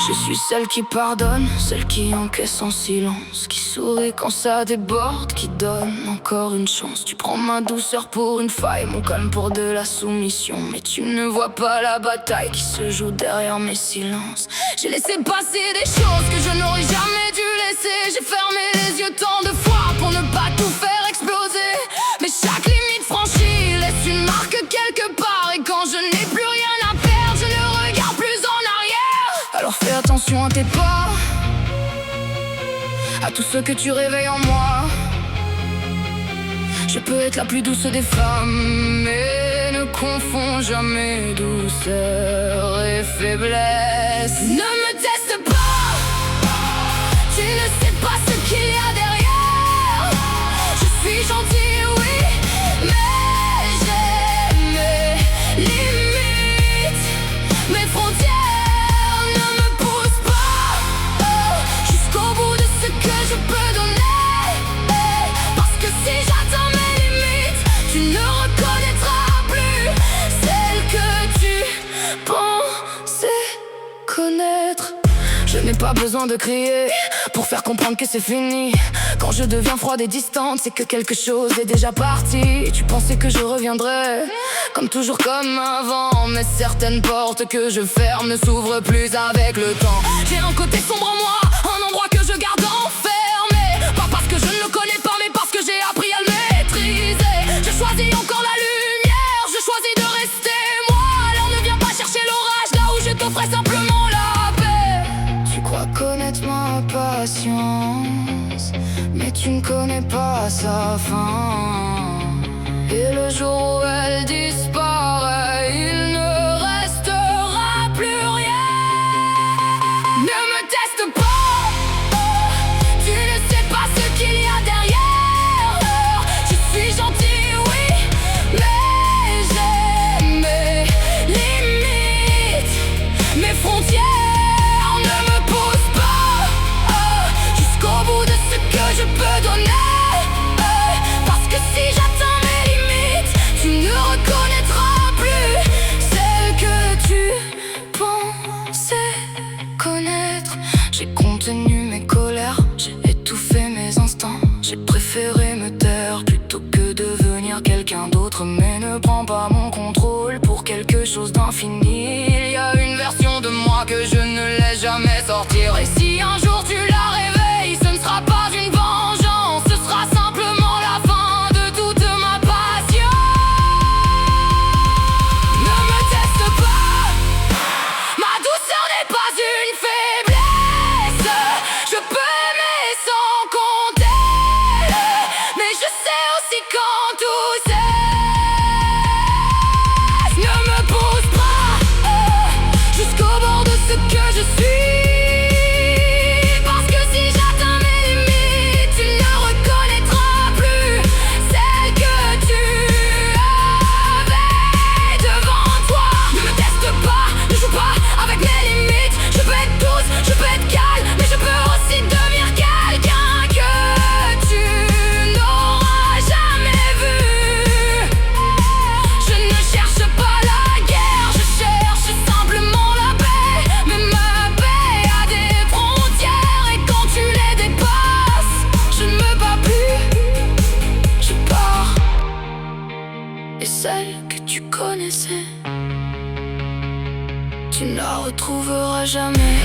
Je suis celle qui pardonne, celle qui encaisse en silence, qui sourit quand ça déborde, qui donne encore une chance. Tu prends ma douceur pour une faille, mon calme pour de la soumission, mais tu ne vois pas la bataille qui se joue derrière mes silences. J'ai laissé passer des choses que je n'aurais jamais dû laisser. J'ai fermé les yeux tant de fois pour ne pas tout faire exploser, mais chaque limite franchie laisse une marque quelque part. Et quand je n'ai plus rien à perdre, je ne regarde plus en arrière. Alors fais attention à tes pas, à tout ce que tu réveilles en moi. Je peux être la plus douce des femmes, mais ne confonds jamais douceur et faiblesse. Ne me teste pas, tu ne sais pas ce qu'il y a derrière. Je suis gentille, oui, mais j'ai mes limites, mes frontières. Ne me pousse pas jusqu'au bout de ce que je peux donner, parce que si j'atteins mes limites, tu ne reconnaîtras plus celle que tu pensais connaître. Je n'ai pas besoin de crier pour faire comprendre que c'est fini. Quand je deviens froide et distante, c'est que quelque chose est déjà parti. Tu pensais que je reviendrais, comme toujours comme avant, mais certaines portes que je ferme ne s'ouvrent plus avec le temps. J'ai un côté sombre en moi, un endroit que je garde enfermé, pas parce que je ne le connais pas, mais parce que j'ai appris à le maîtriser. Je choisis encore la lumière, je choisis de rester moi. Alors ne viens pas chercher l'orage là où je t'offrais simplement la paix. Tu crois connaître ma patience, mais tu ne connais pas sa fin. Et le jour où elle disparaît, il ne restera plus rien. Ne me teste pas, tu ne sais pas ce qu'il y a derrière. Je suis gentille, oui, mais j'ai mes limites, mes frontières. Ne me pousse pas jusqu'au bout de ce que je peux donner, parce que si j'atteins mes limites, tu ne reconnaîtras plus celle que tu pensais connaître. J'ai contenu mes colères, j'ai étouffé mes instants. J'ai préféré me taire plutôt que devenir quelqu'un d'autre. Mais ne prends pas mon contrôle pour quelque chose d'infini. Il y a une version de moi que je ne laisse jamais sortir. Et si un jour tu la réveilles, ce ne sera pas une vengeance, ce sera simplement la fin de toute ma passion. Ne me teste pas, ma douceur n'est pas une faiblesse. Je peux aimer sans compter, mais je sais aussi quand tout cesse. Ne me pousse pas jusqu'au bord de ce que je suis, parce que si j'atteins mes limites, tu ne reconnaîtras plus celle que tu avais devant toi. Ne me teste pas, ne joue pas avec mes limites. Je peux être douce, je peux être calme, mais je peux aussi devenir quelqu'un que tu n'auras jamais vu. Je ne cherche pas la guerre, je cherche simplement la paix. Mais ma paix a des frontières, et quand tu les dépasses, je ne me bats plus, je pars. Et celle que tu connaissais, tu ne la retrouveras jamais.